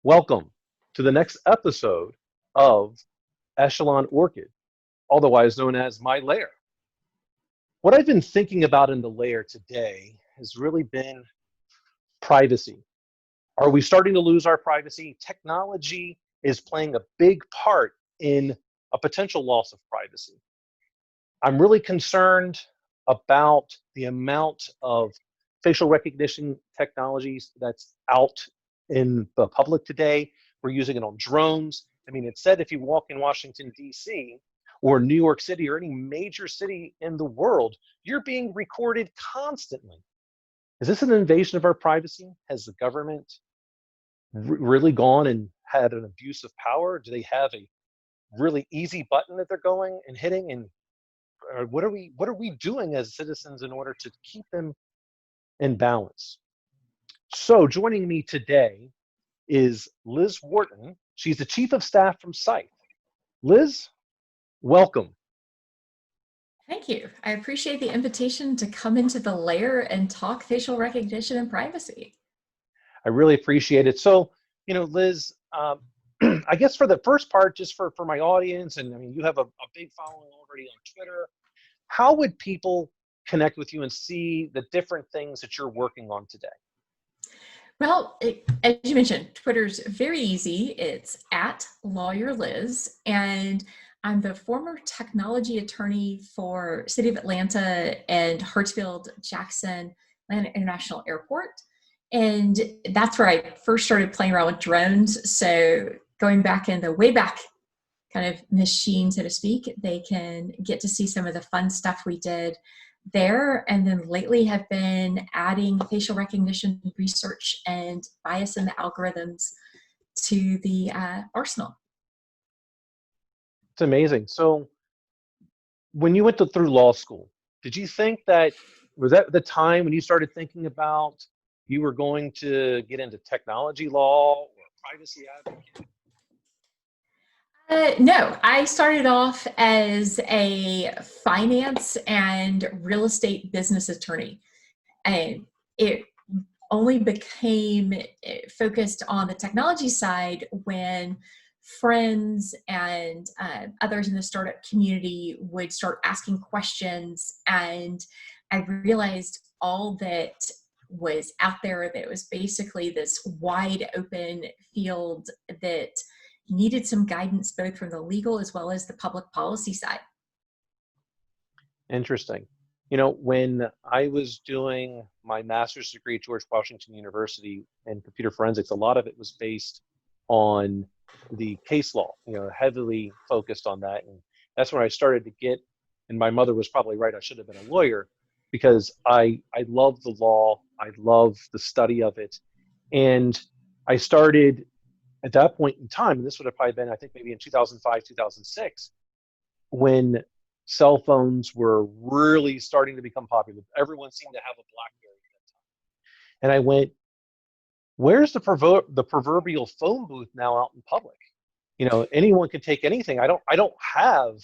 Welcome to the next episode of EchelonOrchid, otherwise known as My Lair. What I've been thinking about in the lair today has really been privacy. Are we starting to lose our privacy? Technology is playing a big part in a potential loss of privacy. I'm really concerned about the amount of facial recognition technologies that's out in the public today. We're using it on drones. I mean, it said if you walk in Washington, D.C., or New York City, or any major city in the world, you're being recorded constantly. Is this an invasion of our privacy? Has the government really gone and had an abuse of power? Do they have a really easy button that they're going and hitting? And what are we doing as citizens in order to keep them in balance? So joining me today is Liz Wharton. She's the Chief of Staff from Scythe. Liz, welcome. Thank you. I appreciate the invitation to come into the lair and talk facial recognition and privacy. I really appreciate it. So, Liz, I guess for the first part, just for my audience, and I mean, you have a big following already on Twitter, how would people connect with you and see the different things that you're working on today? Well, as you mentioned, Twitter's very easy. It's @LawyerLiz, and I'm the former technology attorney for City of Atlanta and Hartsfield-Jackson Atlanta International Airport. And that's where I first started playing around with drones. So going back in the way back kind of machine, so to speak, they can get to see some of the fun stuff we did there. And then lately have been adding facial recognition research and bias in the algorithms to the arsenal. It's amazing. So when you went through law school, did you think was that the time when you started thinking about you were going to get into technology law or privacy advocate? No, I started off as a finance and real estate business attorney. And it only became focused on the technology side when friends and others in the startup community would start asking questions. And I realized all that was out there, that was basically this wide open field that needed some guidance both from the legal as well as the public policy side. Interesting. When I was doing my master's degree at George Washington University in computer forensics, a lot of it was based on the case law, heavily focused on that. And that's when I started to get, and my mother was probably right, I should have been a lawyer, because I love the law, I love the study of it. And I started at that point in time, and this would have probably been, I think, maybe in 2005, 2006, when cell phones were really starting to become popular. Everyone seemed to have a BlackBerry at that time. And I went, where's the proverbial phone booth now out in public? Anyone can take anything. I don't have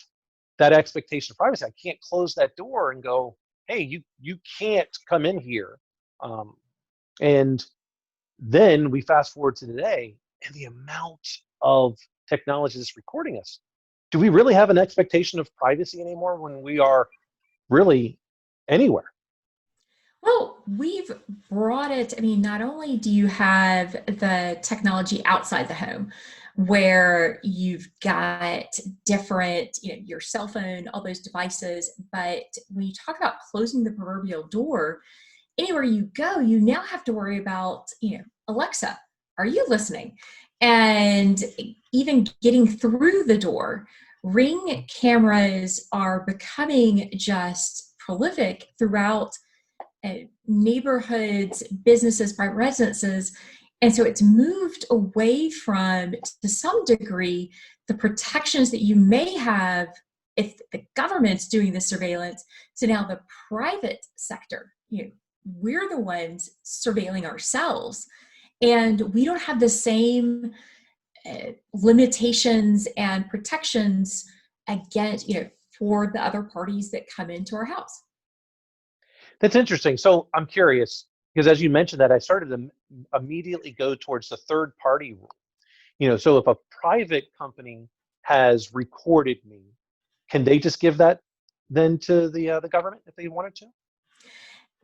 that expectation of privacy. I can't close that door and go, hey, you can't come in here. And then we fast forward to today, and the amount of technology that's recording us. Do we really have an expectation of privacy anymore when we are really anywhere? Well, we've brought it. I mean, not only do you have the technology outside the home, where you've got different, your cell phone, all those devices, but when you talk about closing the proverbial door, anywhere you go, you now have to worry about, Alexa, are you listening? And even getting through the door, Ring cameras are becoming just prolific throughout neighborhoods, businesses, private residences. And so it's moved away from, to some degree, the protections that you may have if the government's doing the surveillance, to now the private sector. We're the ones surveilling ourselves. And we don't have the same limitations and protections against, for the other parties that come into our house. That's interesting. So I'm curious, because as you mentioned that, I started to immediately go towards the third party So if a private company has recorded me, can they just give that then to the government if they wanted to?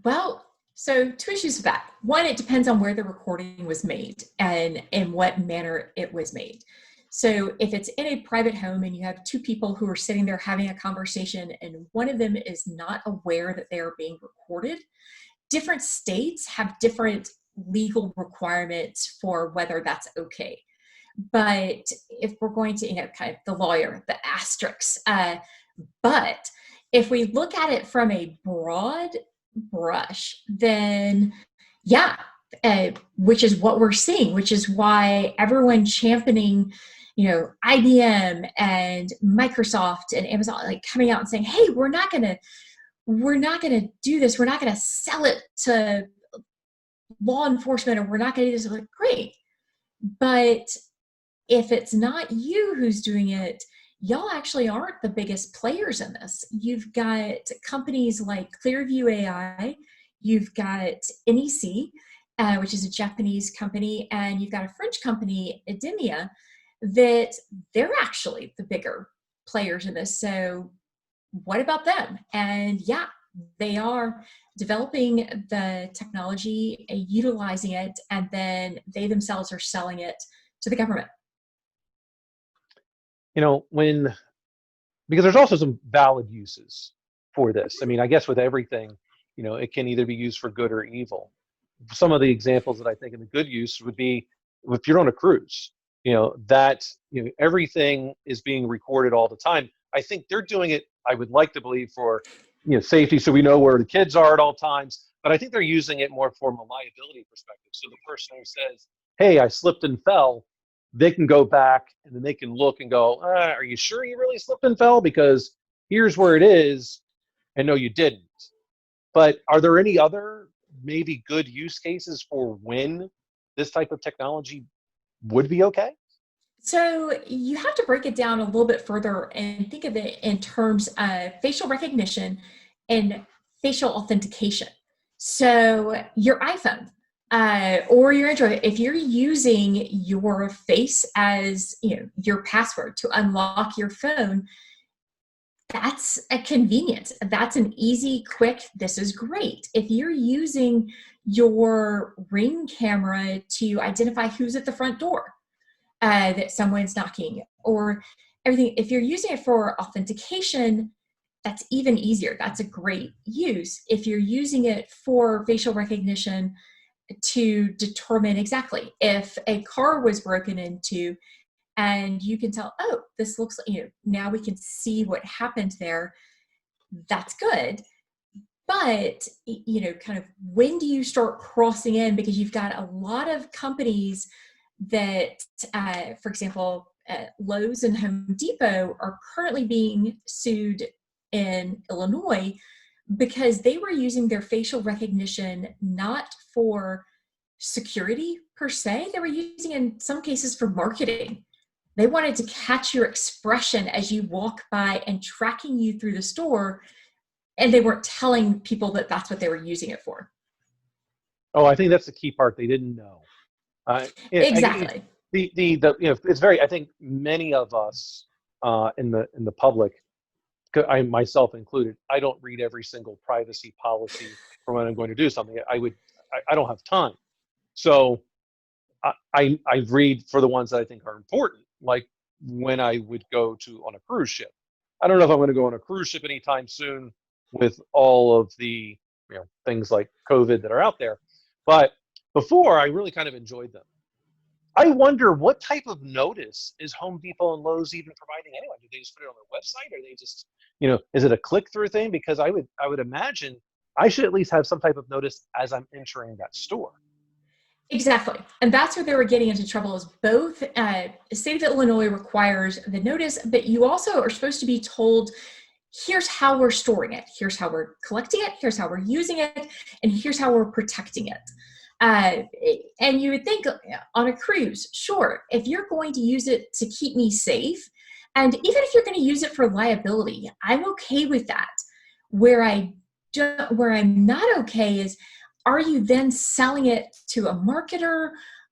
Well, so two issues with that. One, it depends on where the recording was made and in what manner it was made. So if it's in a private home and you have two people who are sitting there having a conversation and one of them is not aware that they are being recorded, different states have different legal requirements for whether that's okay. But if we're going to, kind of the lawyer, the asterisks, but if we look at it from a broad brush, then yeah, which is what we're seeing, which is why everyone championing, IBM and Microsoft and Amazon, like coming out and saying, hey, we're not gonna do this. We're not gonna sell it to law enforcement, or we're not gonna do this. Like, great. But if it's not you who's doing it, y'all actually aren't the biggest players in this. You've got companies like Clearview AI, you've got NEC, which is a Japanese company, and you've got a French company, Edemia, that they're actually the bigger players in this. So what about them? And yeah, they are developing the technology, utilizing it, and then they themselves are selling it to the government. Because there's also some valid uses for this. I mean, I guess with everything, it can either be used for good or evil. Some of the examples that I think in the good use would be if you're on a cruise, everything is being recorded all the time. I think they're doing it, I would like to believe, for, safety, so we know where the kids are at all times. But I think they're using it more from a liability perspective. So the person who says, hey, I slipped and fell, they can go back and then they can look and go, are you sure you really slipped and fell? Because here's where it is, and no, you didn't. But are there any other maybe good use cases for when this type of technology would be okay? So you have to break it down a little bit further and think of it in terms of facial recognition and facial authentication. So your iPhone or your Android, if you're using your face as your password to unlock your phone, that's a convenience. That's an easy, quick, this is great. If you're using your Ring camera to identify who's at the front door, that someone's knocking, or everything, if you're using it for authentication, that's even easier. That's a great use. If you're using it for facial recognition to determine exactly if a car was broken into, and you can tell, oh, this looks like, now we can see what happened there, that's good. But, kind of when do you start crossing in? Because you've got a lot of companies that, for example, Lowe's and Home Depot are currently being sued in Illinois because they were using their facial recognition not for security per se. They were using it in some cases for marketing. They wanted to catch your expression as you walk by and tracking you through the store, and they weren't telling people that that's what they were using it for. Oh, I think that's the key part. They didn't know. Exactly. It's very. I think many of us in the public, I myself included, I don't read every single privacy policy for when I'm going to do something. I don't have time, so I read for the ones that I think are important, like when I would go on a cruise ship. I don't know if I'm going to go on a cruise ship anytime soon with all of the things like COVID that are out there, but before I really kind of enjoyed them. I wonder what type of notice is Home Depot and Lowe's even providing anyway? Do they just put it on their website, or they just, is it a click-through thing? Because I would imagine I should at least have some type of notice as I'm entering that store. Exactly. And that's where they were getting into trouble, is both the state of Illinois requires the notice, but you also are supposed to be told, here's how we're storing it, here's how we're collecting it, here's how we're using it, and here's how we're protecting it. And you would think on a cruise, sure, if you're going to use it to keep me safe, and even if you're going to use it for liability, I'm okay with that. Where I'm not okay is, are you then selling it to a marketer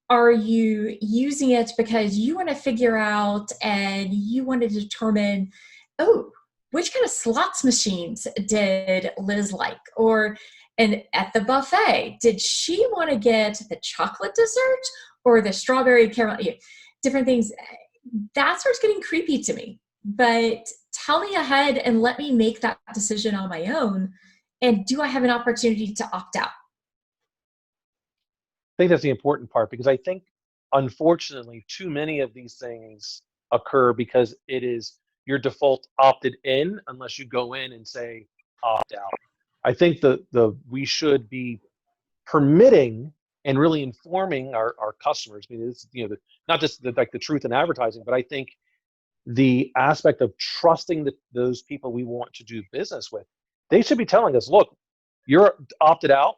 Are you using it because you want to figure out and you want to determine, oh, which kind of slots machines did Liz like? Or, and at the buffet, did she want to get the chocolate dessert or the strawberry caramel? Different things. That starts getting creepy to me. But tell me ahead and let me make that decision on my own. And do I have an opportunity to opt out? I think that's the important part, because I think, unfortunately, too many of these things occur because it is your default opted in unless you go in and say opt out. I think we should be permitting and really informing our customers. I mean, it's, not just like the truth in advertising, but I think the aspect of trusting those people we want to do business with, they should be telling us, look, you're opted out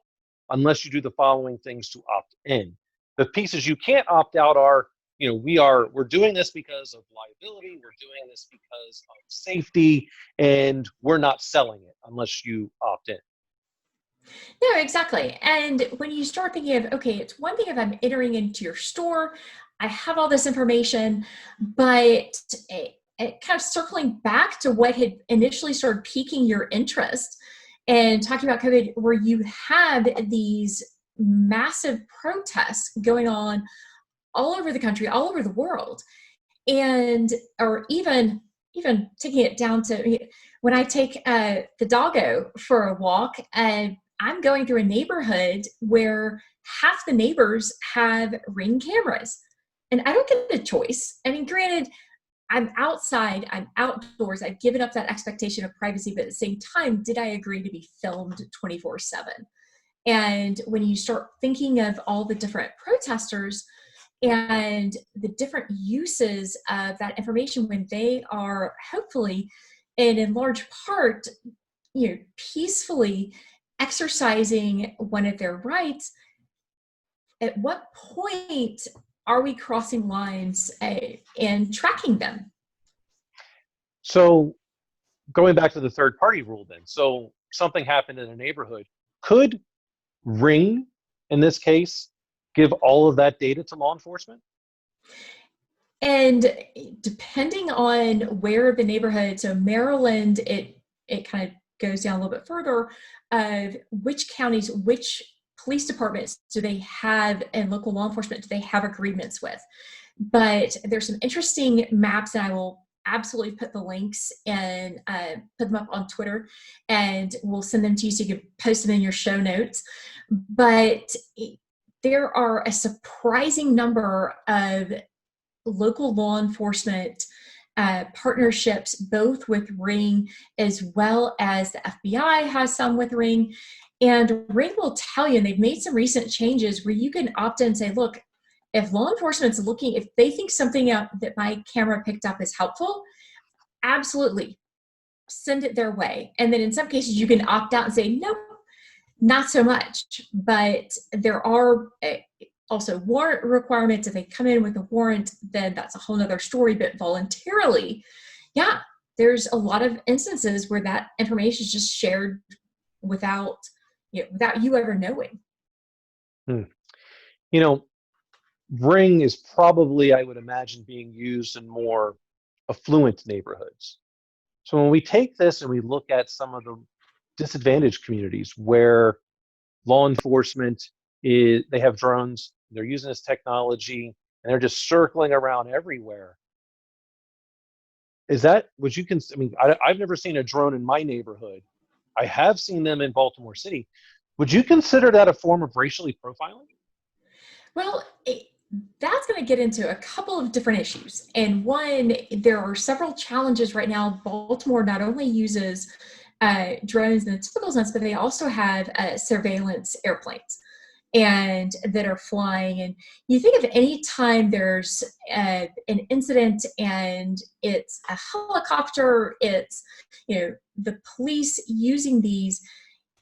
unless you do the following things to opt in. The pieces you can't opt out are, we're doing this because of liability, we're doing this because of safety, and we're not selling it unless you opt in. No, exactly. And when you start thinking of, okay, it's one thing if I'm entering into your store, I have all this information, but it kind of circling back to what had initially started piquing your interest and talking about COVID, where you had these massive protests going on all over the country, all over the world. And, or even taking it down to when I take the doggo for a walk, I'm going through a neighborhood where half the neighbors have Ring cameras, and I don't get a choice. I mean, granted, I'm outside, I'm outdoors, I've given up that expectation of privacy, but at the same time, did I agree to be filmed 24/7? And when you start thinking of all the different protesters and the different uses of that information when they are hopefully and in large part, peacefully exercising one of their rights, at what point are we crossing lines and tracking them? So going back to the third party rule then, so something happened in a neighborhood, could Ring, in this case, give all of that data to law enforcement? And depending on where the neighborhood, so Maryland, it kind of goes down a little bit further of which counties, which police departments do they have, and local law enforcement do they have agreements with. But there's some interesting maps, and I will absolutely put the links and put them up on Twitter, and we'll send them to you so you can post them in your show notes. But there are a surprising number of local law enforcement partnerships, both with Ring as well as the FBI has some with Ring. And Ring will tell you, and they've made some recent changes where you can opt in and say, look, if law enforcement's looking, if they think something out that my camera picked up is helpful, absolutely send it their way. And then in some cases you can opt out and say, no, not so much. But there are also warrant requirements. If they come in with a warrant, then that's a whole nother story. But voluntarily, yeah, there's a lot of instances where that information is just shared without you ever knowing. Ring is probably, I would imagine, being used in more affluent neighborhoods. So when we take this and we look at some of the disadvantaged communities where law enforcement they have drones, they're using this technology, and they're just circling around everywhere. Would you consider, I mean, I've never seen a drone in my neighborhood. I have seen them in Baltimore City. Would you consider that a form of racially profiling? Well, that's going to get into a couple of different issues. And one, there are several challenges right now. Baltimore not only uses drones in the typical sense, but they also have surveillance airplanes and that are flying. And you think of any time there's an incident and it's a helicopter, it's the police using these,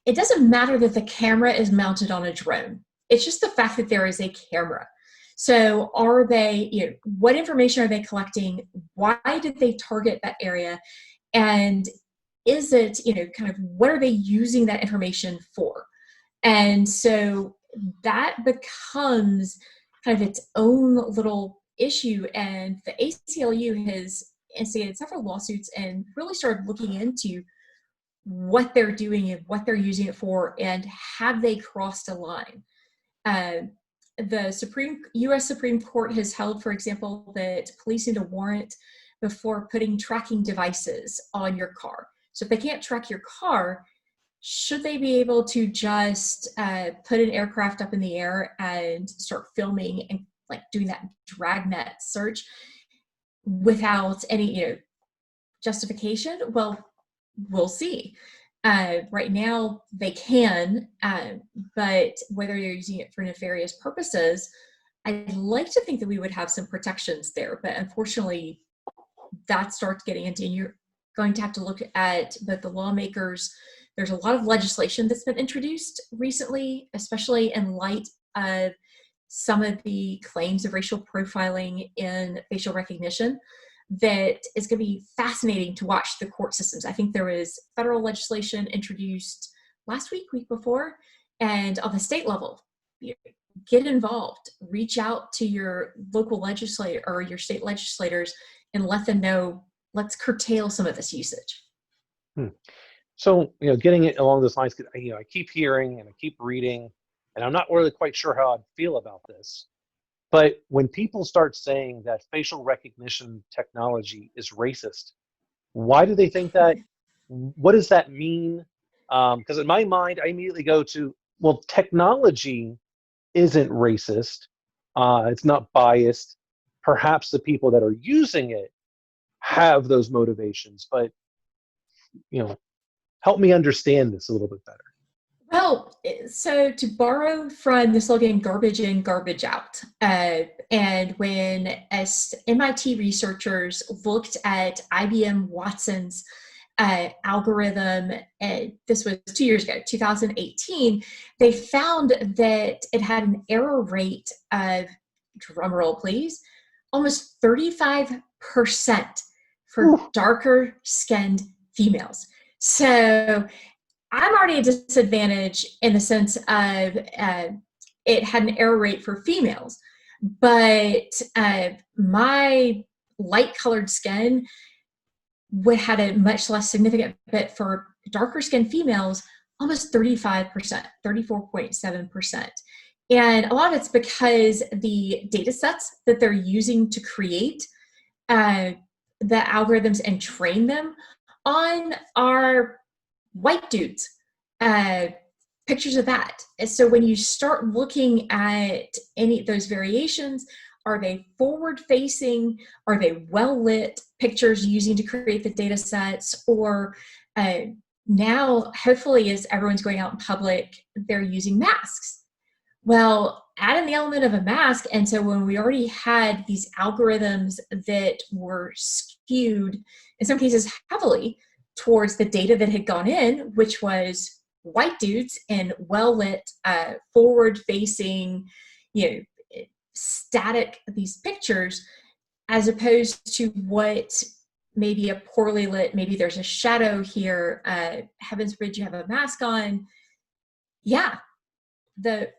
it doesn't matter that the camera is mounted on a drone. It's just the fact that there is a camera. So are they, what information are they collecting? Why did they target that area? And is it, kind of what are they using that information for? And so that becomes kind of its own little issue, and the ACLU has instigated several lawsuits and really started looking into what they're doing and what they're using it for, and have they crossed a line. The U.S. Supreme Court has held, for example, that police need a warrant before putting tracking devices on your car. So if they can't track your car, should they be able to just put an aircraft up in the air and start filming and like doing that dragnet search without any justification? Well, we'll see. Right now they can, but whether they're using it for nefarious purposes, I'd like to think that we would have some protections there, but unfortunately that starts getting into, and you're going to have to look at both the lawmakers. There's a lot of legislation that's been introduced recently, especially in light of some of the claims of racial profiling in facial recognition, that is going to be fascinating to watch the court systems. I think there was federal legislation introduced last week, week before, and on the state level, get involved, reach out to your local legislator or your state legislators and let them know, let's curtail some of this usage. So, getting it along those lines, I keep hearing and I keep reading, and I'm not really quite sure how I'd feel about this. But when people start saying that facial recognition technology is racist, why do they think that? What does that mean? Because in my mind, I immediately go to, well, technology isn't racist. It's not biased. Perhaps the people that are using it have those motivations, but, help me understand this a little bit better. Well, so to borrow from the slogan, garbage in, garbage out, and when as MIT researchers looked at IBM Watson's algorithm, this was 2 years ago, 2018, they found that it had an error rate of, drumroll please, almost 35% for darker skinned females. So I'm already at a disadvantage in the sense of it had an error rate for females, but my light colored skin would had a much less significant bit for darker skinned females, almost 35%, 34.7%. And a lot of it's because the data sets that they're using to create the algorithms and train them on are white dudes, pictures of that. So when you start looking at any of those variations, are they forward facing? Are they well lit pictures using to create the data sets? Or now, hopefully, as everyone's going out in public, they're using masks. Well, add in the element of a mask. And so when we already had these algorithms that were skewed, in some cases heavily, towards the data that had gone in, which was white dudes in well-lit, forward-facing, static, these pictures, as opposed to what maybe a poorly lit, maybe there's a shadow here, heavens forbid you have a mask on. Yeah, the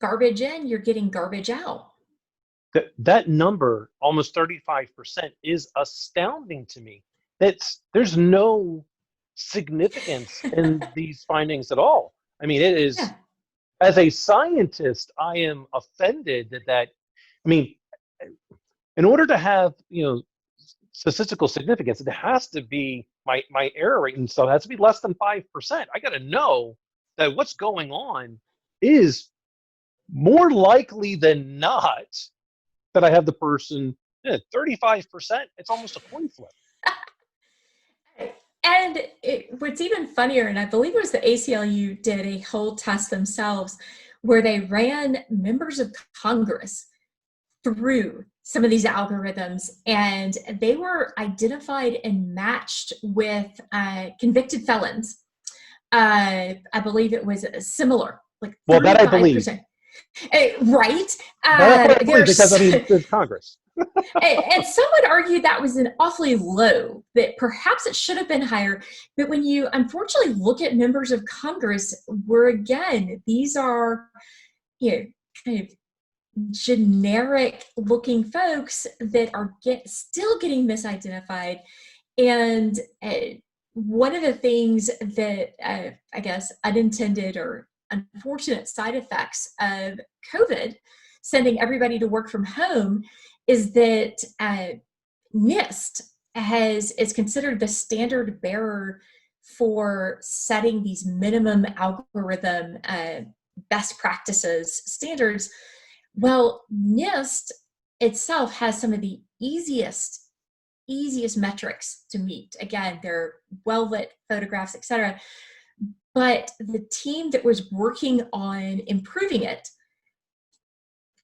garbage in, you're getting garbage out. That number, almost 35%, is astounding to me. There's no significance in these findings at all. I mean, it is, as a scientist, I am offended that, in order to have, statistical significance, it has to be, my error rate and stuff has to be less than 5%. I got to know that what's going on is more likely than not that I have the person, 35%, it's almost a coin flip. And what's even funnier, and I believe it was the ACLU did a whole test themselves where they ran members of Congress through some of these algorithms, and they were identified and matched with convicted felons. I believe it was similar, like 35%. Well, that I believe. Right? That I believe because it's Congress. And some would argue that was an awfully low, that perhaps it should have been higher. But when you unfortunately look at members of Congress, where again, these are, kind of generic looking folks that are still getting misidentified. And one of the things that I guess unintended or unfortunate side effects of COVID, sending everybody to work from home, is that NIST is considered the standard bearer for setting these minimum algorithm best practices standards. Well, NIST itself has some of the easiest metrics to meet. Again, they're well-lit photographs, etc. But the team that was working on improving it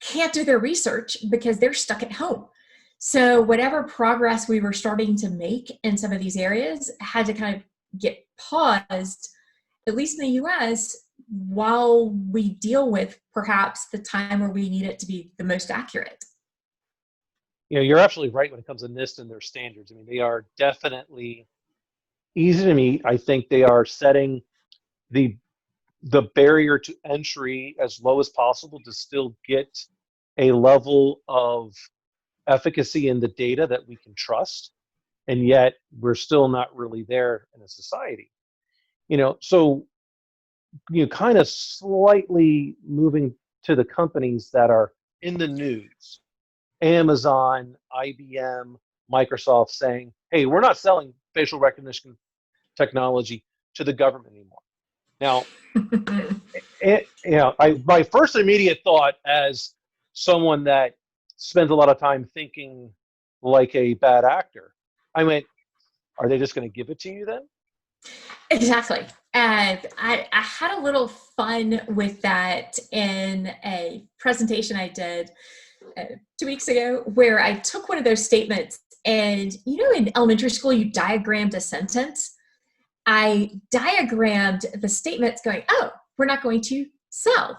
can't do their research because they're stuck at home. So whatever progress we were starting to make in some of these areas had to kind of get paused, at least in the US, while we deal with perhaps the time where we need it to be the most accurate. You know, you're absolutely right when it comes to NIST and their standards. I mean, they are definitely easy to meet. I think they are setting the barrier to entry as low as possible to still get a level of efficacy in the data that we can trust. And yet we're still not really there in a society. You know, so you know, kind of slightly moving to the companies that are in the news. Amazon, IBM, Microsoft saying, hey, we're not selling facial recognition technology to the government anymore. Now, my first immediate thought as someone that spends a lot of time thinking like a bad actor, I went, are they just going to give it to you then? Exactly. And I had a little fun with that in a presentation I did 2 weeks ago, where I took one of those statements, and you know, in elementary school, you diagrammed a sentence. I diagrammed the statements going, oh, we're not going to sell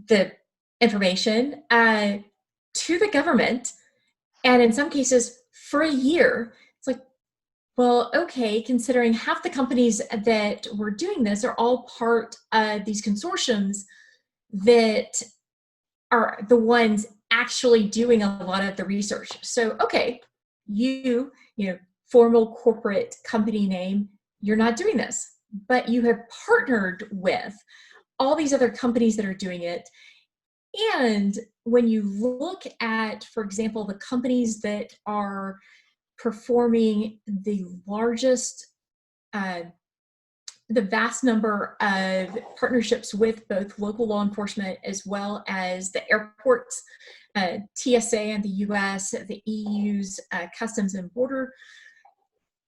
the information to the government. And in some cases, for a year. It's like, well, okay, considering half the companies that were doing this are all part of these consortiums that are the ones actually doing a lot of the research. So, okay, you know, formal corporate company name, you're not doing this, but you have partnered with all these other companies that are doing it. And when you look at, for example, the companies that are performing the largest, the vast number of partnerships with both local law enforcement as well as the airports, TSA in the US, the EU's Customs and Border,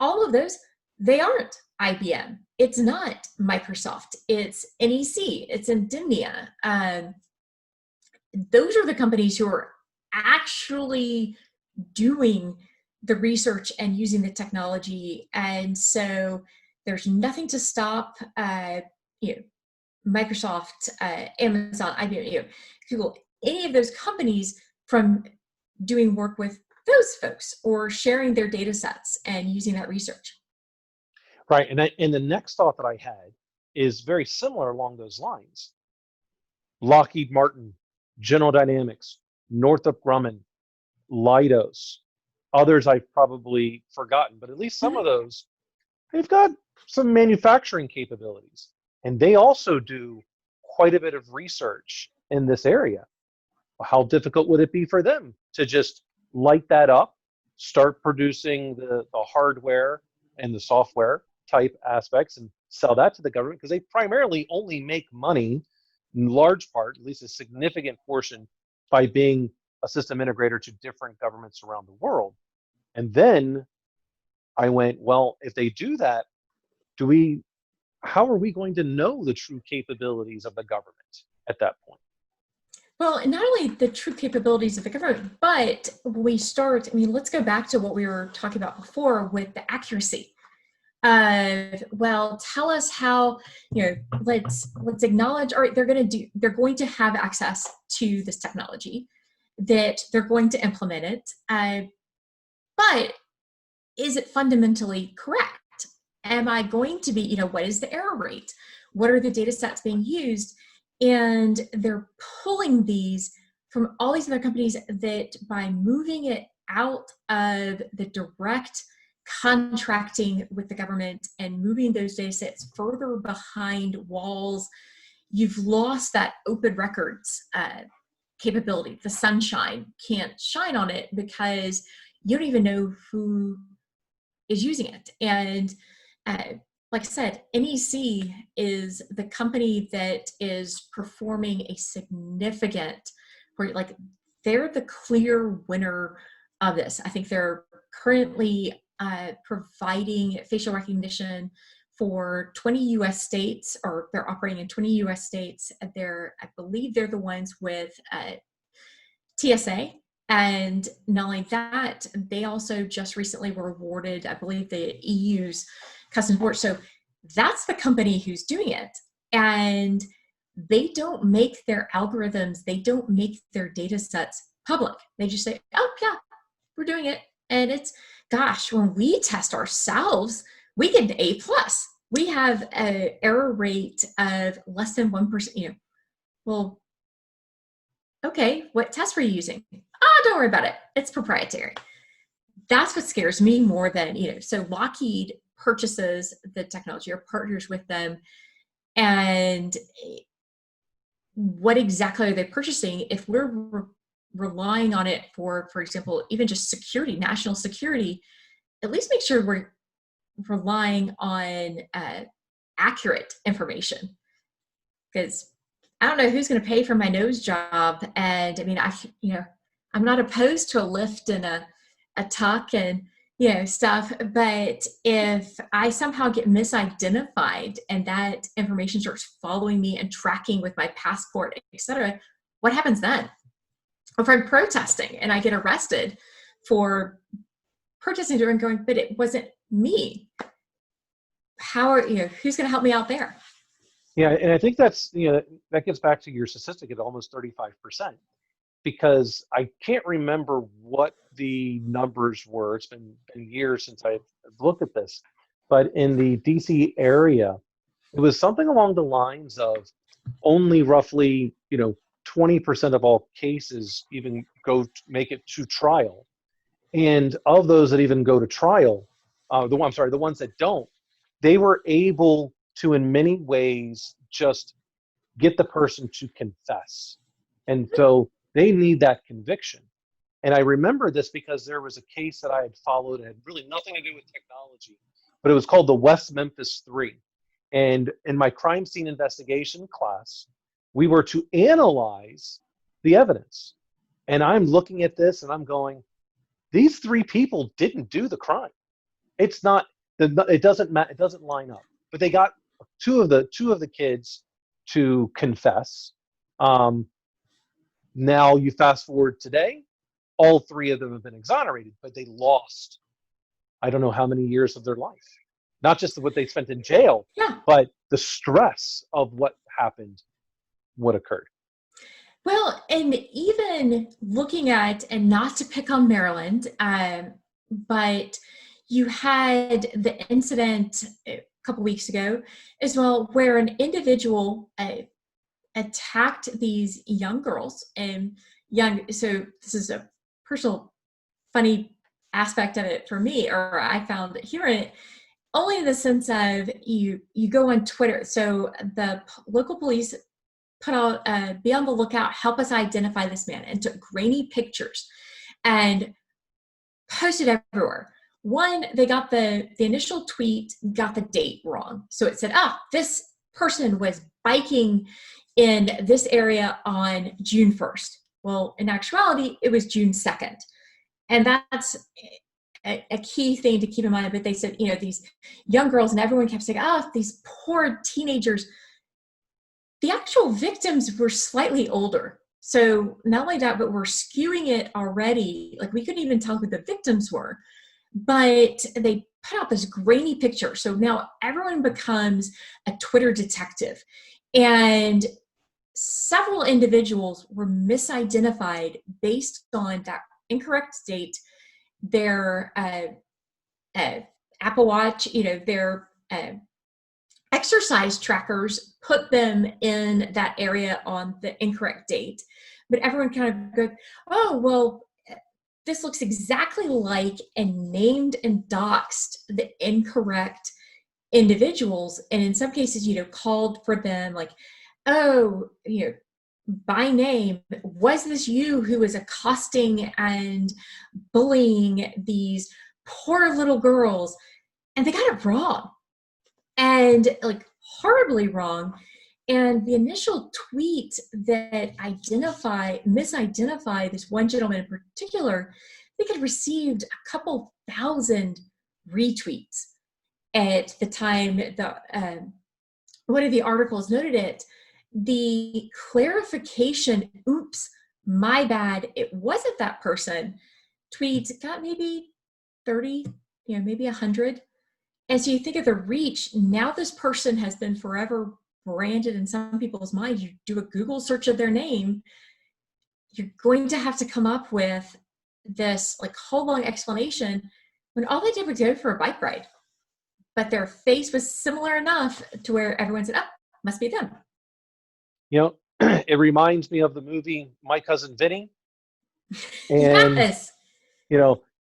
all of those, they aren't IBM. It's not Microsoft. It's NEC. It's Indemnia. Those are the companies who are actually doing the research and using the technology. And so there's nothing to stop Microsoft, Amazon, IBM, Google, any of those companies from doing work with those folks or sharing their data sets and using that research. Right. And the next thought that I had is very similar along those lines. Lockheed Martin, General Dynamics, Northrop Grumman, Leidos, others I've probably forgotten, but at least some of those, they've got some manufacturing capabilities. And they also do quite a bit of research in this area. How difficult would it be for them to just light that up, start producing the hardware and the software type aspects and sell that to the government? Because they primarily only make money in large part, at least a significant portion, by being a system integrator to different governments around the world. And then I went, well, if they do that, how are we going to know the true capabilities of the government at that point? Well, not only the true capabilities of the government, but we start, I mean, let's go back to what we were talking about before with the accuracy. Well, tell us how, let's acknowledge, all right, they're going to have access to this technology, that they're going to implement it. But is it fundamentally correct? Am I going to be, what is the error rate? What are the data sets being used? And they're pulling these from all these other companies that by moving it out of the direct contracting with the government and moving those data sets further behind walls, you've lost that open records capability. The sunshine can't shine on it because you don't even know who is using it. And like I said, NEC is the company that is performing a significant, like they're the clear winner of this. I think they're currently providing facial recognition for 20 US states, or they're operating in 20 US states. I believe they're the ones with TSA. And not only that, they also just recently were awarded, I believe, the EU's Cousin Vinny. So that's the company who's doing it. And they don't make their algorithms, they don't make their data sets public. They just say, oh yeah, we're doing it. And it's, gosh, when we test ourselves, we get an A+. We have an error rate of less than 1%. Well, okay, what test were you using? Oh, don't worry about it. It's proprietary. That's what scares me more than, so Lockheed purchases the technology or partners with them. And what exactly are they purchasing? If we're relying on it for example, even just security, national security, at least make sure we're relying on accurate information. Because I don't know who's going to pay for my nose job. And I mean, I'm not opposed to a lift and a tuck and, stuff. But if I somehow get misidentified and that information starts following me and tracking with my passport, etc., what happens then? If I'm protesting and I get arrested for protesting and going, but it wasn't me. Who's going to help me out there? Yeah, and I think that's, that gets back to your statistic at almost 35%, because I can't remember what the numbers were. It's been years since I've looked at this, but in the DC area, it was something along the lines of only roughly, 20% of all cases even make it to trial. And of those that even go to trial, the ones that don't, they were able to, in many ways, just get the person to confess. And so they need that conviction. And I remember this because there was a case that I had followed. It had really nothing to do with technology, but it was called the West Memphis 3. And in my crime scene investigation class, we were to analyze the evidence. And I'm looking at this and I'm going, these 3 people didn't do the crime. It doesn't line up. But they got two of the kids to confess. Now you fast forward today, all 3 of them have been exonerated, but they lost, I don't know how many years of their life. Not just what they spent in jail, but the stress of what happened, what occurred. Well, and even looking at, and not to pick on Maryland, but you had the incident a couple weeks ago as well, where an individual attacked these young girls so this is a personal funny aspect of it for me, or I found humor in it, only in the sense of you go on Twitter. So the local police put out, be on the lookout, help us identify this man, and took grainy pictures and posted everywhere. One, they got the initial tweet, got the date wrong. So it said, this person was biking in this area on June 1st. Well, in actuality, it was June 2nd. And that's a key thing to keep in mind. But they said, these young girls, and everyone kept saying, these poor teenagers. The actual victims were slightly older. So not only that, but we're skewing it already. Like, we couldn't even tell who the victims were. But they put out this grainy picture. So now everyone becomes a Twitter detective. And several individuals were misidentified based on that incorrect date. Their Apple Watch, their exercise trackers put them in that area on the incorrect date. but everyone kind of goes, oh, well, this looks exactly like, and named and doxed the incorrect individuals. And in some cases, called for them like, oh, by name, was this you who was accosting and bullying these poor little girls? And they got it wrong, and like horribly wrong. And the initial tweet that misidentified this one gentleman in particular, I think had received a couple thousand retweets at the time. One of the articles noted it. The clarification, oops, my bad, it wasn't that person, tweet got maybe 30, maybe 100. And so you think of the reach, now this person has been forever branded in some people's minds. You do a Google search of their name, you're going to have to come up with this like whole long explanation when all they did was go for a bike ride. But their face was similar enough to where everyone said, oh, must be them. It reminds me of the movie My Cousin Vinny. And, yes.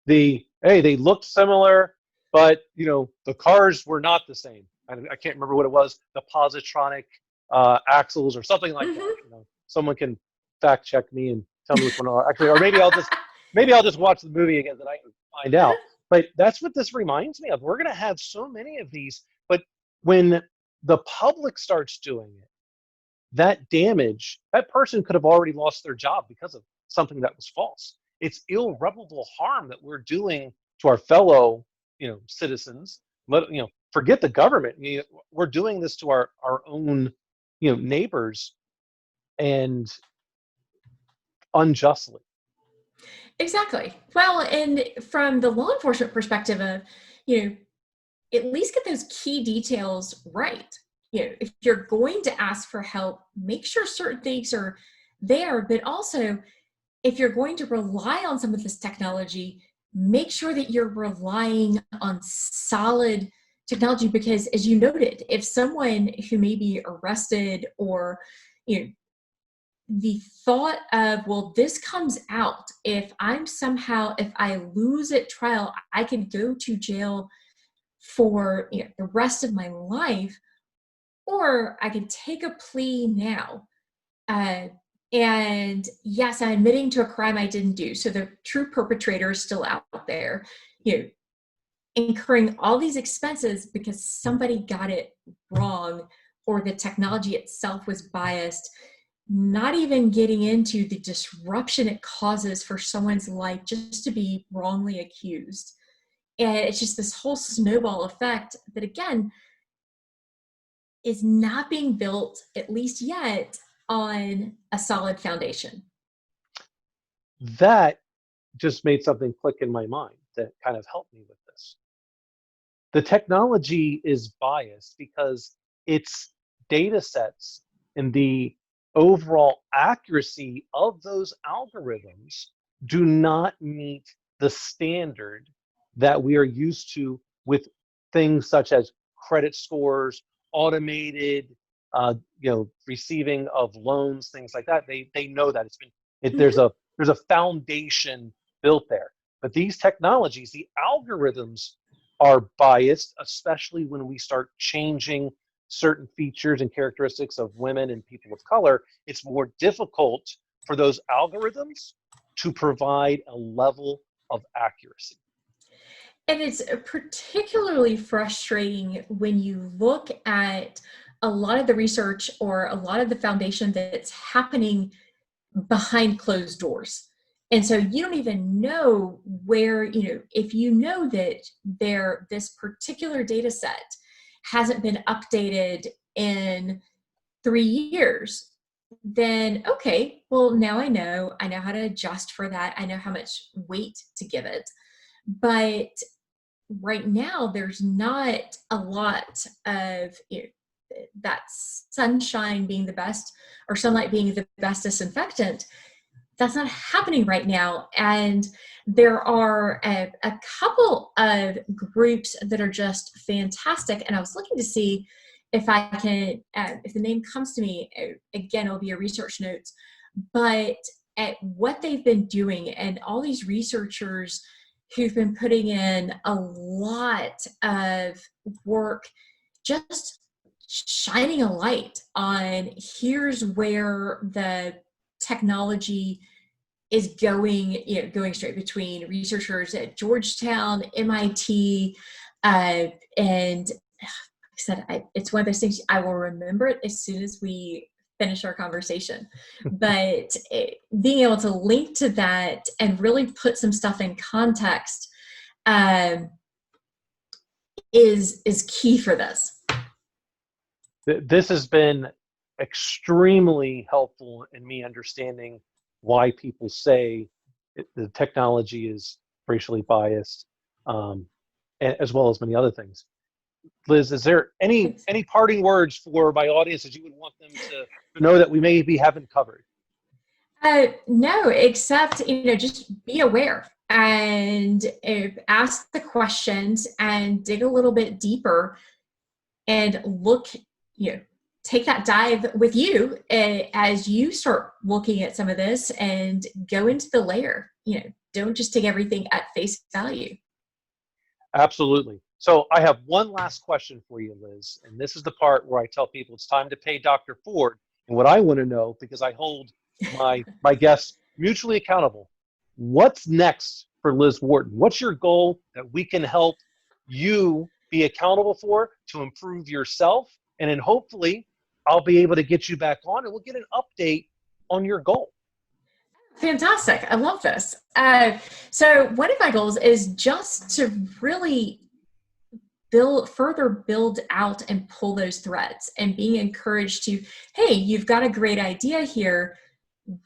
They looked similar, but, the cars were not the same. I can't remember what it was, the positronic axles or something like that. Someone can fact check me and tell me which one are actually, or maybe I'll just watch the movie again that I can find out. But that's what this reminds me of. We're going to have so many of these, but when the public starts doing it, that damage, that person could have already lost their job because of something that was false. It's irreparable harm that we're doing to our fellow, citizens. Forget the government. We're doing this to our own, neighbors, and unjustly. Exactly. Well, and from the law enforcement perspective of, at least get those key details right. If you're going to ask for help, make sure certain things are there, but also if you're going to rely on some of this technology, make sure that you're relying on solid technology, because as you noted, if someone who may be arrested or, the thought of, well, this comes out, if I lose at trial, I can go to jail for the rest of my life, or I can take a plea now. And yes, I'm admitting to a crime I didn't do. So the true perpetrator is still out there, incurring all these expenses because somebody got it wrong, or the technology itself was biased, not even getting into the disruption it causes for someone's life just to be wrongly accused. And it's just this whole snowball effect that, again, is not being built, at least yet, on a solid foundation. That just made something click in my mind that kind of helped me with this. The technology is biased because its data sets and the overall accuracy of those algorithms do not meet the standard that we are used to with things such as credit scores, automated, receiving of loans, things like that. They know that there's a foundation built there. But these technologies, the algorithms, are biased, especially when we start changing certain features and characteristics of women and people of color. It's more difficult for those algorithms to provide a level of accuracy. And it's particularly frustrating when you look at a lot of the research or a lot of the foundation that's happening behind closed doors. And so you don't even know where, if you know that this particular data set hasn't been updated in 3 years, then okay, well, now I know how to adjust for that. I know how much weight to give it. But right now, there's not a lot of that sunshine being the best, or sunlight being the best disinfectant. That's not happening right now. And there are a couple of groups that are just fantastic. And I was looking to see if I can, if the name comes to me, again, it'll be a research notes, but at what they've been doing, and all these researchers who've been putting in a lot of work, just shining a light on here's where the technology is going, going straight between researchers at Georgetown, MIT, and like I said, it's one of those things I will remember it as soon as we finish our conversation. But being able to link to that and really put some stuff in context is key for this. This has been extremely helpful in me understanding why people say the technology is racially biased, as well as many other things. Liz, is there any parting words for my audience that you would want them to know that we maybe haven't covered? No, except, just be aware and ask the questions and dig a little bit deeper and look, take that dive with you as you start looking at some of this and go into the layer. Don't just take everything at face value. Absolutely. So I have one last question for you, Liz, and this is the part where I tell people it's time to pay Dr. Ford. And what I want to know, because I hold my guests mutually accountable, what's next for Liz Wharton? What's your goal that we can help you be accountable for to improve yourself? And then hopefully I'll be able to get you back on and we'll get an update on your goal. Fantastic. I love this. So one of my goals is just to really further build out and pull those threads, and being encouraged to, hey, you've got a great idea here,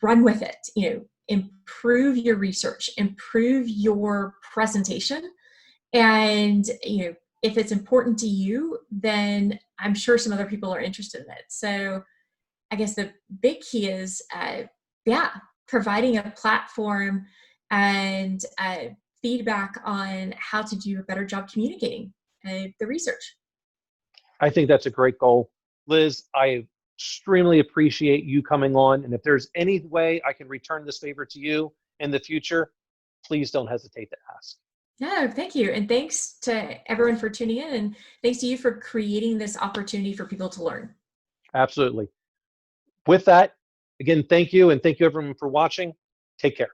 run with it. Improve your research, improve your presentation. And, if it's important to you, then I'm sure some other people are interested in it. So I guess the big key is, providing a platform and feedback on how to do a better job communicating the research. I think that's a great goal. Liz, I extremely appreciate you coming on. And if there's any way I can return this favor to you in the future, please don't hesitate to ask. No, thank you. And thanks to everyone for tuning in. And thanks to you for creating this opportunity for people to learn. Absolutely. With that, again, thank you. And thank you everyone for watching. Take care.